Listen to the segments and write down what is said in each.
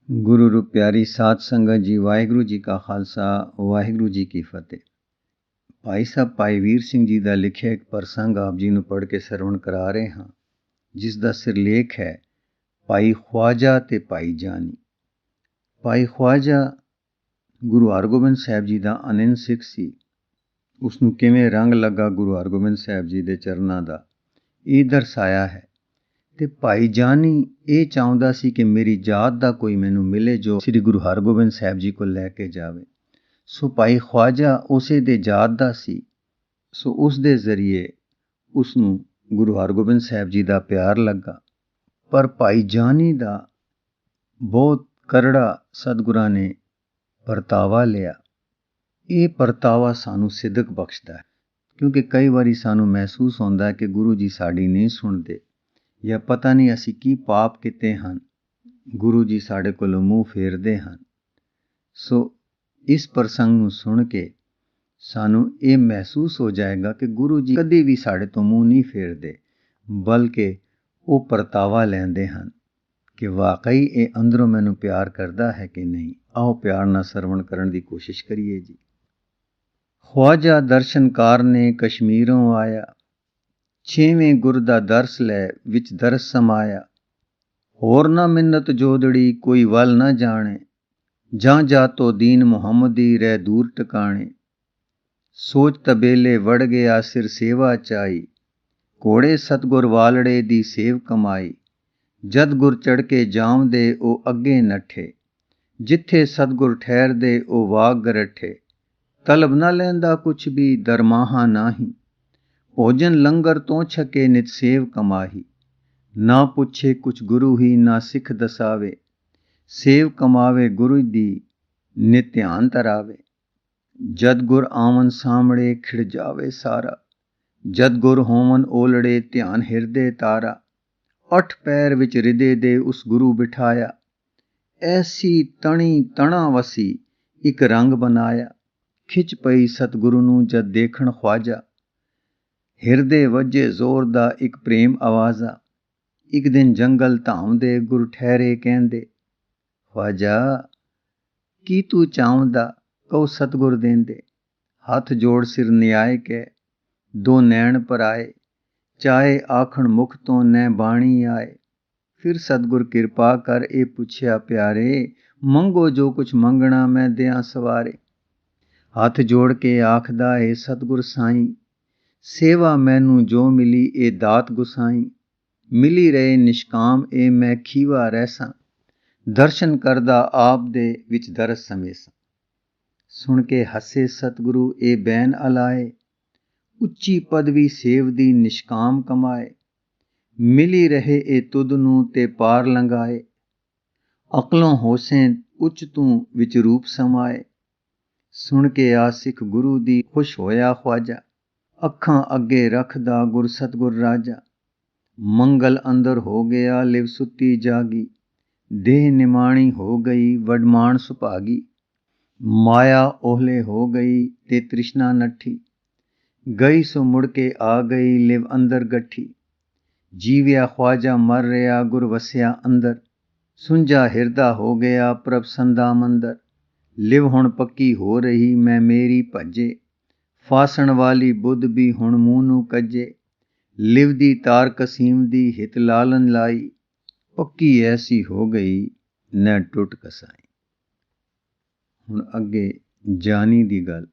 ਗੁਰੂ ਰੂਪ ਪਿਆਰੀ ਸਾਧ ਸੰਗਤ ਜੀ, ਵਾਹਿਗੁਰੂ ਜੀ ਕਾ ਖਾਲਸਾ, ਵਾਹਿਗੁਰੂ ਜੀ ਕੀ ਫਤਿਹ। ਭਾਈ ਸਾਹਿਬ ਭਾਈ ਵੀਰ ਸਿੰਘ ਜੀ ਦਾ ਲਿਖਿਆ ਇੱਕ ਪ੍ਰਸੰਗ ਆਪ ਜੀ ਨੂੰ ਪੜ੍ਹ ਕੇ ਸਰਵਣ ਕਰਾ ਰਹੇ ਹਾਂ, ਜਿਸ ਦਾ ਸਿਰਲੇਖ ਹੈ ਭਾਈ ਖਵਾਜਾ ਤੇ ਭਾਈ ਜਾਨੀ। ਭਾਈ ਖਵਾਜਾ ਗੁਰੂ ਹਰਗੋਬਿੰਦ ਸਾਹਿਬ ਜੀ ਦਾ ਅਨੰਨ ਸਿੱਖ ਸੀ। ਉਸ ਨੂੰ ਕਿਵੇਂ ਰੰਗ ਲੱਗਾ ਗੁਰੂ ਹਰਗੋਬਿੰਦ ਸਾਹਿਬ ਜੀ ਦੇ ਚਰਨਾਂ ਦਾ, ਇਹ ਦਰਸਾਇਆ ਹੈ। ਤੇ ਭਾਈ ਜਾਨੀ ਇਹ ਚਾਹੁੰਦਾ ਸੀ ਕਿ ਮੇਰੀ ਜਾਤ ਦਾ ਕੋਈ ਮੈਨੂੰ ਮਿਲੇ ਜੋ ਸ੍ਰੀ ਗੁਰੂ ਹਰਗੋਬਿੰਦ ਸਾਹਿਬ ਜੀ ਕੋਲ ਲੈ ਕੇ ਜਾਵੇ। ਸੋ ਭਾਈ ਖਵਾਜਾ ਉਸੇ ਦੇ ਜਾਤ ਦਾ ਸੀ। ਸੋ ਉਸ ਦੇ ਜ਼ਰੀਏ ਉਸ ਨੂੰ ਗੁਰੂ ਹਰਗੋਬਿੰਦ ਸਾਹਿਬ ਜੀ ਦਾ ਪਿਆਰ ਲੱਗਾ। ਪਰ ਭਾਈ ਜਾਨੀ ਦਾ ਬਹੁਤ ਕਰੜਾ ਸਤਿਗੁਰਾਂ ਨੇ ਪਰਤਾਵਾ ਲਿਆ। ਇਹ ਪਰਤਾਵਾ ਸਾਨੂੰ ਸਿਦਕ ਬਖਸ਼ਦਾ ਹੈ, ਕਿਉਂਕਿ ਕਈ ਵਾਰੀ ਸਾਨੂੰ ਮਹਿਸੂਸ ਹੁੰਦਾ ਹੈ ਕਿ ਗੁਰੂ ਜੀ ਸਾਡੀ ਨਹੀਂ ਸੁਣਦੇ, ਜਾਂ ਪਤਾ ਨਹੀਂ ਅਸੀਂ ਕੀ ਪਾਪ ਕੀਤੇ ਹਨ, ਗੁਰੂ ਜੀ ਸਾਡੇ ਕੋਲੋਂ ਮੂੰਹ ਫੇਰਦੇ ਹਨ। ਸੋ ਇਸ ਪ੍ਰਸੰਗ ਨੂੰ ਸੁਣ ਕੇ ਸਾਨੂੰ ਇਹ ਮਹਿਸੂਸ ਹੋ ਜਾਏਗਾ ਕਿ ਗੁਰੂ ਜੀ ਕਦੀ ਵੀ ਸਾਡੇ ਤੋਂ ਮੂੰਹ ਨਹੀਂ ਫੇਰਦੇ, ਬਲਕਿ ਉਹ ਪਰਤਾਵਾ ਲੈਂਦੇ ਹਨ ਕਿ ਵਾਕਈ ਇਹ ਅੰਦਰੋਂ ਮੈਨੂੰ ਪਿਆਰ ਕਰਦਾ ਹੈ ਕਿ ਨਹੀਂ। ਆਓ ਪਿਆਰ ਨਾਲ ਸਰਵਣ ਕਰਨ ਦੀ ਕੋਸ਼ਿਸ਼ ਕਰੀਏ ਜੀ। ਖਵਾਜਾ ਦਰਸ਼ਨਕਾਰ ਨੇ ਕਸ਼ਮੀਰੋਂ ਆਇਆ, ਛੇਵੇਂ ਗੁਰ ਦਾ ਦਰਸ ਲੈ ਵਿੱਚ ਦਰਸ ਸਮਾਇਆ। ਹੋਰ ਨਾ ਮਿੰਨਤ ਜੋਦੜੀ ਕੋਈ ਵੱਲ ਨਾ ਜਾਣੇ, ਜਾਂ ਜਾਤੋ ਦੀਨ ਮੁਹੰਮਦੀ ਰਹਿ ਦੂਰ ਟਿਕਾਣੇ। ਸੋਚ ਤਬੇਲੇ ਵੜ ਗਿਆ ਸਿਰ ਸੇਵਾ ਚਾਈ, ਘੋੜੇ ਸਤਗੁਰ ਵਾਲੜੇ ਦੀ ਸੇਵ ਕਮਾਈ। ਜਦ ਗੁਰ ਚੜ ਕੇ ਜਾਮਦੇ ਉਹ ਅੱਗੇ ਨੱਠੇ, ਜਿੱਥੇ ਸਤਗੁਰ ਠਹਿਰਦੇ ਉਹ ਵਾਗ ਗਰਠੇ। ਤਲਬ ਨਾ ਲੈਂਦਾ ਕੁਛ ਵੀ ਦਰਮਾਹਾ ਨਾਹੀ, ਭੋਜਨ ਲੰਗਰ ਤੋਂ ਛਕੇ ਨਿਤ ਸੇਵ ਕਮਾਹੀ। ਨਾ ਪੁੱਛੇ ਕੁਛ ਗੁਰੂ ਹੀ ਨਾ ਸਿੱਖ ਦਸਾਵੇ, ਸੇਵ ਕਮਾਵੇ ਗੁਰੂ ਦੀ ਨਿਤ ਧਿਆਨ ਧਰਾਵੇ। ਜਦ ਗੁਰ ਆਵਨ ਸਾਹਮਣੇ ਖਿੜ ਜਾਵੇ ਸਾਰਾ, ਜਦ ਗੁਰ ਹੋਵਨ ਓਲੜੇ ਧਿਆਨ ਹਿਰਦੇ ਤਾਰਾ। ਅੱਠ ਪੈਰ ਵਿੱਚ ਹਿਰਦੇ ਦੇ ਉਸ ਗੁਰੂ ਬਿਠਾਇਆ, ਐਸੀ ਤਣੀ ਤਣਾ ਵਸੀ ਇੱਕ ਰੰਗ ਬਣਾਇਆ। ਖਿੱਚ ਪਈ ਸਤਿਗੁਰੂ ਨੂੰ ਜਦ ਦੇਖਣ ਖਵਾਜਾ, ਹਿਰਦੇ ਵੱਜੇ ਜ਼ੋਰ ਦਾ ਇੱਕ ਪ੍ਰੇਮ ਆਵਾਜ਼ਾ। ਇੱਕ ਦਿਨ ਜੰਗਲ ਧਾਮ ਦੇ ਗੁਰ ਠਹਿਰੇ ਕਹਿੰਦੇ, ਖਵਾਜਾ ਕੀ ਤੂੰ ਚਾਹੁੰਦਾ ਕਹੋ ਸਤਿਗੁਰ ਦੇਂਦੇ। ਹੱਥ ਜੋੜ ਸਿਰ ਨਿਆਏ ਕੇ ਦੋ ਨੈਣ ਭਰਾਏ, ਚਾਹੇ ਆਖਣ ਮੁਖ ਤੋਂ ਨੈ ਬਾਣੀ ਆਏ। ਫਿਰ ਸਤਿਗੁਰ ਕਿਰਪਾ ਕਰ ਇਹ ਪੁੱਛਿਆ ਪਿਆਰੇ, ਮੰਗੋ ਜੋ ਕੁਛ ਮੰਗਣਾ ਮੈਂ ਦਿਆਂ ਸਵਾਰੇ। ਹੱਥ ਜੋੜ ਕੇ ਆਖਦਾ ਏ ਸਤਿਗੁਰ ਸਾਈਂ, ਸੇਵਾ ਮੈਨੂੰ ਜੋ ਮਿਲੀ ਇਹ ਦਾਤ ਗੁਸਾਈ। ਮਿਲੀ ਰਹੇ ਨਿਸ਼ਕਾਮ ਇਹ ਮੈਂ ਖੀਵਾ ਰਹਿਸਾਂ, ਦਰਸ਼ਨ ਕਰਦਾ ਆਪ ਦੇ ਵਿੱਚ ਦਰਸ ਸਮੇਸਾਂ। ਸੁਣ ਕੇ ਹੱਸੇ ਸਤਿਗੁਰੂ ਇਹ ਬੈਨ ਅਲਾਏ, ਉੱਚੀ ਪਦਵੀ ਸੇਵ ਦੀ ਨਿਸ਼ਕਾਮ ਕਮਾਏ। ਮਿਲੀ ਰਹੇ ਇਹ ਤੁਧ ਨੂੰ ਤੇ ਪਾਰ ਲੰਘਾਏ, ਅਕਲੋਂ ਹੋਸੇ ਉੱਚ ਤੂੰ ਵਿੱਚ ਰੂਪ ਸਮਾਏ। ਸੁਣ ਕੇ ਆ ਸਿੱਖ ਗੁਰੂ ਦੀ ਖੁਸ਼ ਹੋਇਆ ਖਵਾਜਾ, ਅੱਖਾਂ ਅੱਗੇ ਰੱਖਦਾ ਗੁਰ ਸਤਗੁਰ ਰਾਜਾ। ਮੰਗਲ ਅੰਦਰ ਹੋ ਗਿਆ ਲਿਵ ਸੁੱਤੀ ਜਾਗੀ, ਦੇਹ ਨਿਮਾਣੀ ਹੋ ਗਈ ਵਡਮਾਨ ਸੁਭਾਗੀ। ਮਾਇਆ ਓਹਲੇ ਹੋ ਗਈ ਤੇ ਤ੍ਰਿਸ਼ਨਾ ਨੱਠੀ, ਗਈ ਸੋ ਮੁੜ ਕੇ ਆ ਗਈ ਲਿਵ ਅੰਦਰ ਗੱਠੀ। ਜੀਵਿਆ ਖਵਾਜਾ ਮਰ ਰਿਹਾ ਗੁਰ ਵਸਿਆ ਅੰਦਰ, ਸੁੰਝਾ ਹਿਰਦਾ ਹੋ ਗਿਆ ਪ੍ਰਭ ਸੰਦਾ ਮੰਦਰ। ਲਿਵ ਹੁਣ ਪੱਕੀ ਹੋ ਰਹੀ ਮੈਂ ਮੇਰੀ ਭੱਜੇ, ਫਾਸਣ ਵਾਲੀ ਬੁੱਧ ਵੀ ਹੁਣ ਮੂੰਹ ਨੂੰ ਕੱਜੇ। ਲਿਵ ਦੀ ਤਾਰ ਕਸੀਮ ਦੀ ਹਿਤ ਲਾਲਨ ਲਾਈ, ਪੱਕੀ ਐਸੀ ਹੋ ਗਈ ਨੈ ਟੁੱਟ ਕਸਾਈ। ਹੁਣ ਅੱਗੇ ਜਾਨੀ ਦੀ ਗੱਲ।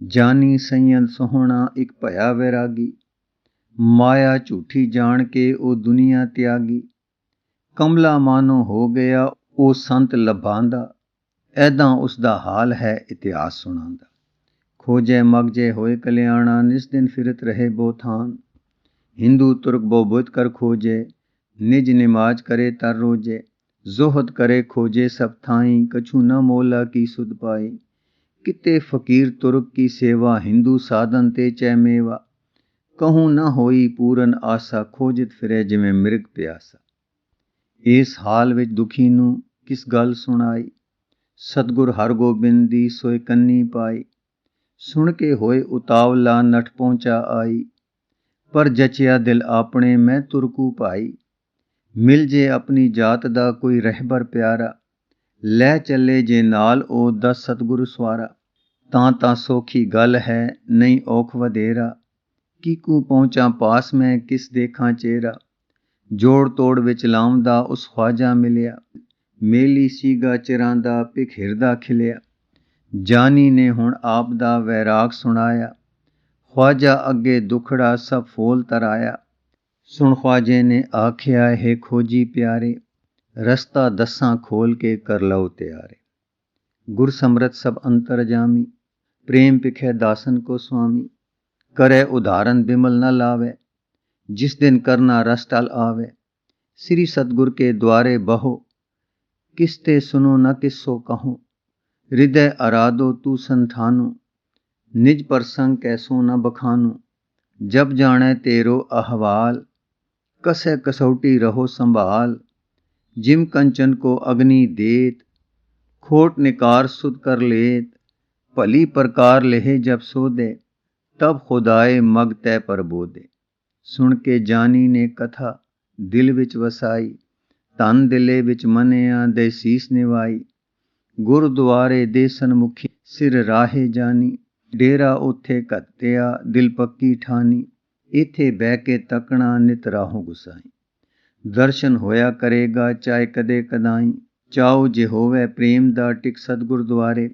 ਜਾਨੀ ਸੰਯਤ ਸੋਹਣਾ ਇੱਕ ਭਇਆ ਵੈਰਾਗੀ, ਮਾਇਆ ਝੂਠੀ ਜਾਣ ਕੇ ਉਹ ਦੁਨੀਆ ਤਿਆਗੀ। ਕਮਲਾ ਮਾਨੋ ਹੋ ਗਿਆ ਉਹ ਸੰਤ ਲਭਾਂਦਾ, ਐਦਾਂ ਉਸ ਦਾ ਹਾਲ ਹੈ ਇਤਿਹਾਸ ਸੁਣਾਉਂਦਾ। ਖੋਜੇ ਮਗਜੇ ਹੋਏ ਕਲਿਆਣਾ, ਨਿਸ ਦਿਨ ਫਿਰਤ ਰਹੇ ਬੋਥਾਨ। ਹਿੰਦੂ ਤੁਰਕ ਬੋਬੁੱਤ ਕਰ ਖੋਜੇ, ਨਿਜ ਨਿਮਾਜ ਕਰੇ ਤਰ ਰੋਜੇ। ਜ਼ੋਹਦ ਕਰੇ ਖੋਜੇ ਸਭ ਥਾਈ, ਕਛੂ ਨ ਮੋਲਾ ਕੀ ਸੁਧ ਪਾਈ। ਕਿਤੇ ਫਕੀਰ ਤੁਰਕ ਕੀ ਸੇਵਾ, ਹਿੰਦੂ ਸਾਧਨ ਤੇ ਚੈ ਮੇਵਾ। ਕਹੂੰ ਨ ਹੋਈ ਪੂਰਨ ਆਸਾ, ਖੋਜਿਤ ਫਿਰੇ ਜਿਵੇਂ ਮਿਰਗ ਪਿਆਸਾ। ਇਸ ਹਾਲ ਵਿੱਚ ਦੁਖੀ ਨੂੰ ਕਿਸ ਗੱਲ ਸੁਣਾਈ, ਸਤਗੁਰ ਹਰਗੋਬਿੰਦ ਦੀ ਸੋਇ ਕੰਨੀ ਪਾਈ। ਸੁਣ ਕੇ ਹੋਏ ਉਤਾਵਲਾ ਨਠ ਪਹੁੰਚਾ ਆਈ, ਪਰ ਜਚਿਆ ਦਿਲ ਆਪਣੇ ਮੈਂ ਤੁਰਕੂ ਭਾਈ। ਮਿਲ ਜੇ ਆਪਣੀ ਜਾਤ ਦਾ ਕੋਈ ਰਹਿਬਰ ਪਿਆਰਾ, ਲੈ ਚੱਲੇ ਜੇ ਨਾਲ ਉਹ 10 ਸਤਿਗੁਰੂ ਸਵਾਰਾ। ਤਾਂ ਸੌਖੀ ਗੱਲ ਹੈ ਨਹੀਂ ਔਖ ਵਧੇਰਾ। ਕੀਕੂ ਪਹੁੰਚਾਂ ਪਾਸ ਮੈਂ ਕਿਸ ਦੇਖਾਂ ਚਿਹਰਾ। ਜੋੜ ਤੋੜ ਵਿੱਚ ਲਾਉਂਦਾ ਉਸ ਖਵਾਜਾ ਮਿਲਿਆ। ਮੇਲੀ ਸੀਗਾ ਚਿਰਾਂਦਾ ਭਿਖ ਹਿਰਦਾ ਖਿਲਿਆ। ਜਾਨੀ ਨੇ ਹੁਣ ਆਪ ਦਾ ਵੈਰਾਗ ਸੁਣਾਇਆ। ਖਵਾਜਾ ਅੱਗੇ ਦੁਖੜਾ ਸਭ ਫੋਲ ਤਰਾਇਆ। ਸੁਣ ਖਵਾਜੇ ਨੇ ਆਖਿਆ ਹੈ ਖੋਜੀ ਪਿਆਰੇ। ਰਸਤਾ ਦੱਸਾਂ ਖੋਲ ਕੇ ਕਰ ਲਓ ਤਿਆਰੇ। ਗੁਰ ਸਮਰਤ ਸਭ ਅੰਤਰ ਜਾਮੀ। ਪ੍ਰੇਮ ਪਿਖੈ ਦਾਸਨ ਕੋ ਸੁਆਮੀ। ਕਰੇ ਉਦਾਹਰਨ ਬਿਮਲ न लावे। जिस दिन करना रस टल आवे। श्री सतगुर के द्वारे बहो। किसते सुनो न किसो कहो। हृदय आराधो तू संठानो। निज प्रसंग कैसो न बखानो। जब जाने तेरो अहवाल। कसे कसौटी रहो संभाल। जिम कंचन को अग्नि देत। खोट निकार सुध कर लेत। भली प्रकार लेहे जब सो दे। तब खुदाए मग तय प्रबोधे। सुन के जानी ने कथा दिल विच वसाई। तन दिले विच मनिया दे सीस निवाई। गुरुद्वारे दे सन्मुखी सिर राहे जानी। डेरा उथे कत्तिया दिल पक्की ठानी। इथे बह के तकना नित राहों गुसाई। दर्शन होया करेगा चाहे कदे कदाई। चाओ जे होवे प्रेम दा टिक सतगुर द्वारे।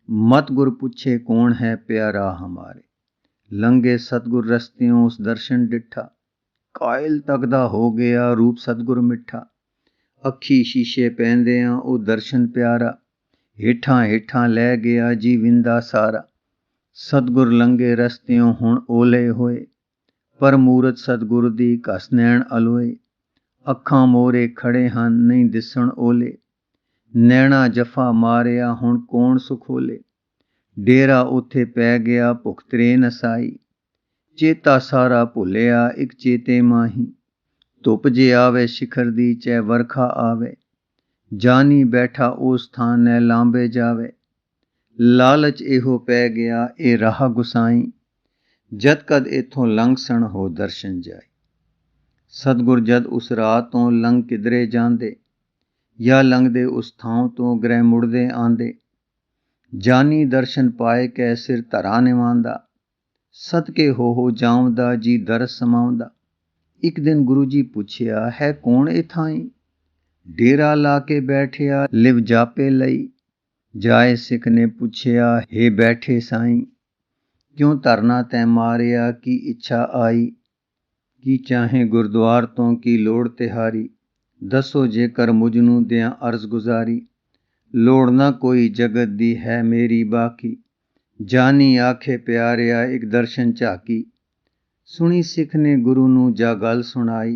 मत गुर पुछे कौन है प्यारा हमारे। लंघे सतगुर रस्तियों उस दर्शन डिठा। कायल तकदा हो गया रूप सतगुर मिठा। अखी शीशे पैंदियां ओ दर्शन प्यारा। हेठां हेठां लै गया जी विंदा सारा। सतगुर लंघे रस्तियों हुण ओले होए। पर मूरत सतगुर दी कस नैण अलोए। अखां मोरे खड़े हन नहीं दिसण ओले। नैणा जफा मारिया हुण कौन सुखोले। डेरा उथे पै गया भुख त्रे नसाई। चेता सारा भुलिया एक चेते माही। धुप जे आवे शिखर दी चै वरखा आवे। जानी बैठा उस स्थान नै लांबे जावे। लालच एहो पै गया ए राह गुसाई। जद कद इथों लंघसण हो दर्शन जाई। सतगुर जद उस राह तो लंघ किधरे जांदे। या लंघदे उस थां तो गृह मुड़दे आंदे। जानी दर्शन पाए कै सिर धरा निवांदा। सदके हो जावदा जी दरस समावदा। एक दिन गुरु जी पुछया है कौन इथाई। डेरा ला के बैठिया लिव जापे लई। जाए सिख ने पुछया हे बैठे साईं। क्यों धरना तै मारिया की इच्छा आई। की चाहे गुरद्वार तो की लोड़ तिहारी। दसो जेकर मुझनू दियां अर्ज गुजारी। लोड़ ना कोई जगत दी है मेरी बाकी। जानी आखे प्यारिया एक दर्शन झाकी। सुनी सिख ने गुरु नू जा गल सुनाई।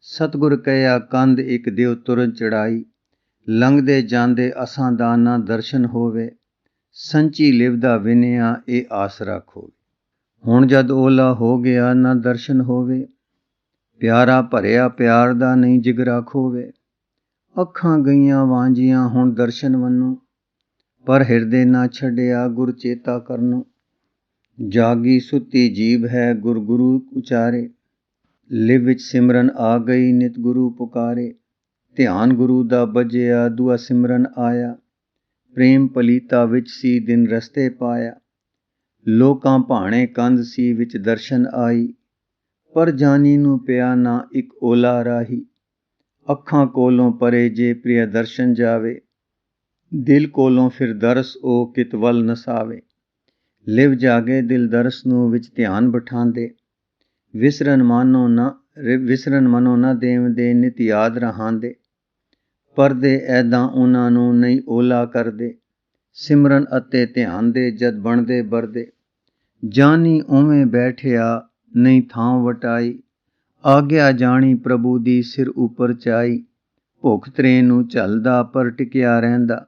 सतगुर कया कंध एक दियो तुरंत चढ़ाई। लंघदे जांदे असां दा ना दर्शन होवे। संची लिवदा विनिया ए आसरा खोवे। हुण जद ओला हो गया ना दर्शन होवे। प्यारा भरिया प्यार दा नहीं जिगरा खोवे। ਅੱਖਾਂ ਗਈਆਂ ਵਾਂਝੀਆਂ ਹੁਣ ਦਰਸ਼ਨ ਵੰਨੋ। ਪਰ ਹਿਰਦੇ ਨਾ ਛੱਡਿਆ ਗੁਰ ਚੇਤਾ ਕਰਨੋ। ਜਾਗੀ ਸੁੱਤੀ ਜੀਵ ਹੈ ਗੁਰ ਗੁਰੂ ਉਚਾਰੇ। ਲਿਵ ਵਿੱਚ ਸਿਮਰਨ ਆ ਗਈ ਨਿਤ ਗੁਰੂ ਪੁਕਾਰੇ। ਧਿਆਨ ਗੁਰੂ ਦਾ ਬੱਜਿਆ ਦੁਆ ਸਿਮਰਨ ਆਇਆ। ਪ੍ਰੇਮ ਪਲੀਤਾ ਵਿੱਚ ਸੀ ਦਿਨ ਰਸਤੇ ਪਾਇਆ। ਲੋਕਾਂ ਭਾਣੇ ਕੰਧ ਸੀ ਵਿੱਚ ਦਰਸ਼ਨ ਆਈ। ਪਰ ਜਾਨੀ ਨੂੰ ਪਿਆ ਨਾ ਇੱਕ ਓਲਾ ਰਾਹੀ। ਅੱਖਾਂ ਕੋਲੋਂ ਪਰੇ ਜੇ ਪ੍ਰਿਆ ਦਰਸ਼ਨ ਜਾਵੇ। ਦਿਲ ਕੋਲੋਂ ਫਿਰ ਦਰਸ ਉਹ ਕਿਤ ਵੱਲ ਨਸਾਵੇ। ਲਿਵ ਜਾਗੇ ਦਿਲ ਦਰਸ ਨੂੰ ਵਿੱਚ ਧਿਆਨ ਬਿਠਾਂਦੇ। ਵਿਸਰਨ ਮਨੋ ਨਾ ਦੇਵਦੇ ਨਿਤ ਯਾਦ ਰਹਾਂਦੇ। ਪਰਦੇ ਐਦਾਂ ਉਹਨਾਂ ਨੂੰ ਨਹੀਂ ਓਲਾ ਕਰਦੇ। ਸਿਮਰਨ ਅਤੇ ਧਿਆਨ ਦੇ ਜਦ ਬਣਦੇ ਬਰਦੇ। ਜਾਨੀ ਉਵੇਂ ਬੈਠਿਆ ਨਹੀਂ ਥਾਂ ਵਟਾਈ। ਆਗਿਆ ਜਾਣੀ ਪ੍ਰਭੂ ਦੀ ਸਿਰ ਉੱਪਰ ਚਾਈ। ਭੁੱਖ ਤ੍ਰੇ ਨੂੰ ਝੱਲਦਾ ਪਰ ਟਿਕਿਆ ਰਹਿੰਦਾ।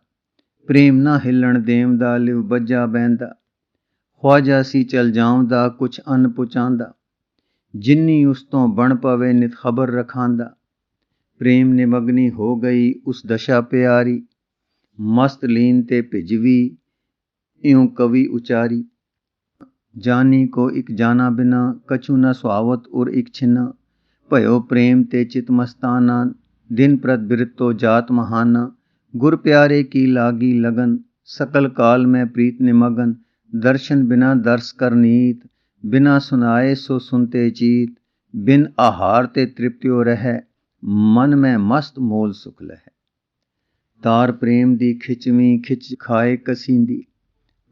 ਪ੍ਰੇਮ ਨਾ ਹਿੱਲਣ ਦੇਵਦਾ ਲਿਵ ਬੱਜਾ ਬਹਿੰਦਾ। ਖਵਾਜਾ ਸੀ ਚਲ ਜਾਉਂਦਾ ਕੁਛ ਅੰਨ ਪੁਚਾਂਦਾ। ਜਿੰਨੀ ਉਸ ਤੋਂ ਬਣ ਪਵੇ ਨਿਤ ਖਬਰ ਰਖਾਂਦਾ। ਪ੍ਰੇਮ ਨਿਮਗਨੀ ਹੋ ਗਈ ਉਸ ਦਸ਼ਾ ਪਿਆਰੀ। ਮਸਤ ਲੀਨ ਤੇ ਭਿਜਵੀ ਇਉਂ ਕਵੀ ਉਚਾਰੀ। ਜਾਨੀ ਕੋ ਇੱਕ ਜਾਨਾ ਬਿਨਾ ਕਛੂ ਨ ਸੁਹਾਵਤ ਉਰ ਇੱਕ ਛਿਨਾ। ਭਇਓ ਪ੍ਰੇਮ ਤੇ ਚਿਤ ਮਸਤਾਨਾ। ਦਿਨ ਪ੍ਰਤ ਬਿਰਤੋ ਜਾਤ ਮਹਾਨਾ। गुर प्यारे की लागी लगन, सकल काल में प्रीत निमगन। दर्शन बिना दर्श कर नीत, बिना सुनाए सो सुनते चीत। बिन आहार ते तृप्त्यो रह, मन में मस्त मोल सुख लह। तार प्रेम दी खिचवीं खिच खाए कसींदी,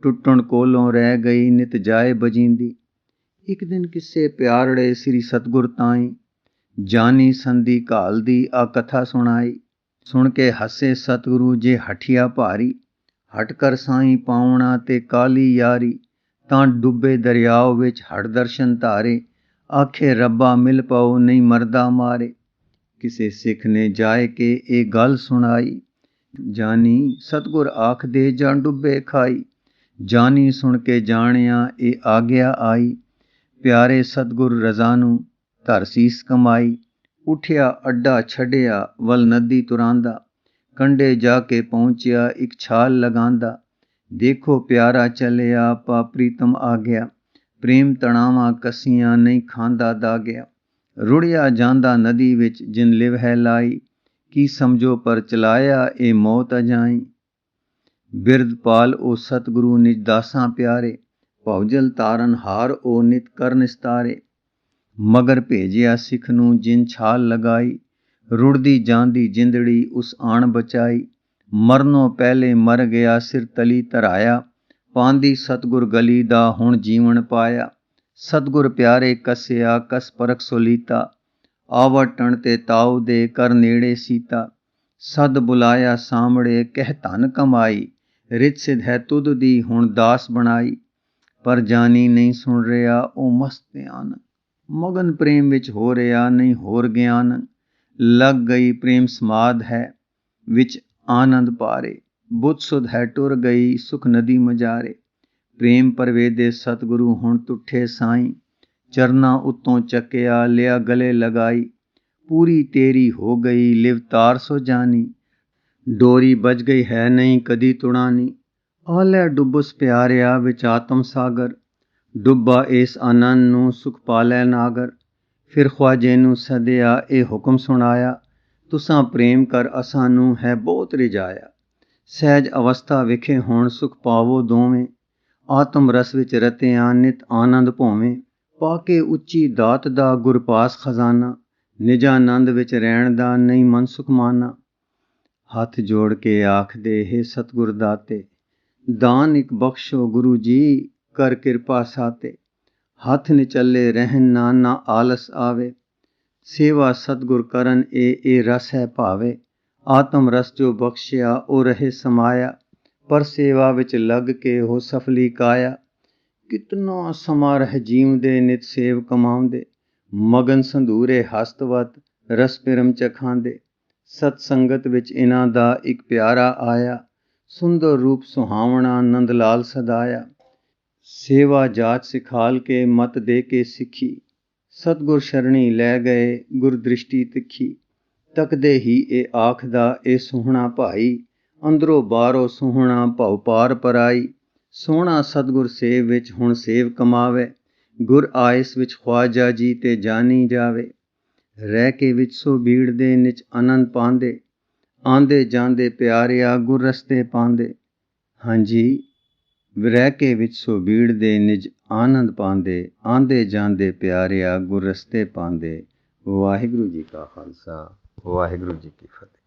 टुटण कोलों रह गई नित जाए बजींदी। एक दिन किस्से प्यारड़े श्री सतगुर ताई, जानी संधि घाल दी आ कथा सुनाई। सुन के हसे सतगुरु जे हठिया भारी, हट कर साईं पावना ते काली यारी। तां डुबे दरियाओ विच हट दर्शन धारे, आखे रब्बा मिल पाओ नहीं मरदा मारे। किसे सिख ने जाए के ए गल सुनाई, जानी सतगुर आख दे जां डुबे खाई। जानी सुन के जानिया ए आग्या आई, प्यारे सतगुर रजानू धर सीस कमाई। उठिया अड्डा छड़िया वल नदी तुरांदा, कंडे जाके पहुंचिया एक छाल लगांदा। देखो प्यारा चलिया पा प्रीतम आ गया, प्रेम तणावा कसियां नहीं खांदा दागया। रुड़िया जांदा नदी विच जिन लिव है लाई, की समझो पर चलाया ए मौत अजाई। बिरद पाल ओ सतगुरु निज दासां प्यारे, भवजल तारन हार ओ नित कर निस्तारे। मगर भेजिया सिख नूं जिन छाल लगाई, रुड़दी जांदी जिंदड़ी उस आण बचाई। मरनों पहले मर गया सिर तली धराया, पांदी सतगुर गली दा हुण जीवन पाया। सतगुर प्यारे कसिया कस परख सोलीता, आवटण ते ताऊ दे कर नेड़े सीता। सद बुलाया सामड़े कह धन कमाई, रित सिध है तुद दी हुण दास बनाई। पर जानी नहीं सुन रहा ओ मस्त ध्यान, मगन प्रेम विच हो रहा नहीं होर ज्ञान। लग गई प्रेम समाध है विच आनंद पारे, बुध सुध है टुर गई सुख नदी मजारे। प्रेम परवेदे सतगुरु हुण तुठे साईं, चरना उत्तों चकिया लिया गले लगाई। पूरी तेरी हो गई लिव तार सो जानी, डोरी बज गई है नहीं कदी तुड़ानी। आलै डुबस प्यारिया विच आत्म सागर, डुब्बा इस आनंद नूं सुख पालै नागर। फिर ख्वाजे नूं सदिया ए हुक्म सुनाया, तुसां प्रेम कर असां नूं है बहुत रिझाया। सहज अवस्था विखे हुण सुख पावो दोवें, आत्म रस विच रतियां नित आनंद भोवें। पाके उच्ची दात दा गुरपास खजाना, निजानंद विच रहण दा नहीं मन सुख माना। हथ जोड़ के आखदे हे सतगुर दाते, दान एक बख्शो गुरु जी कर किरपा साते। हथ निचले रहन ना आलस आवे, सेवा सतगुर करन ए रस है भावे। आत्म रस जो बख्शिया ओ रहे समाया, पर सेवा विच लग के हो सफली काया। कितना समा रह जीवदे नित सेव कमाउंदे, मगन संधूरे हस्तवत रस पिरम चखांदे। सतसंगत विच इन्हां दा एक प्यारा आया, सुंदर रूप सुहावना नंद लाल सदाया। सेवा जाच सिखाल के मत दे के सिखी, सतगुर शरणी लै गए गुर दृष्टि तिखी। तकदे ही ए आखदा ए सोहना भाई, अंदरों बाहरों सोहना भव पार पराई। सोहना सतगुर सेव विच हुण सेव कमावे, गुर आइस विच ख्वाजा जी ते जानी जावे। रह के विच सो भीड़ दे निच आनंद पांदे, आंदे जांदे प्यारिया गुर रस्ते पांदे। हाँ जी, रह के विच सो भीड़ दे निज आनंद पांदे, आंदे जांदे प्यारिया गुर रस्ते पांदे। वाहिगुरू जी का खालसा, वाहिगुरू जी की फतेह।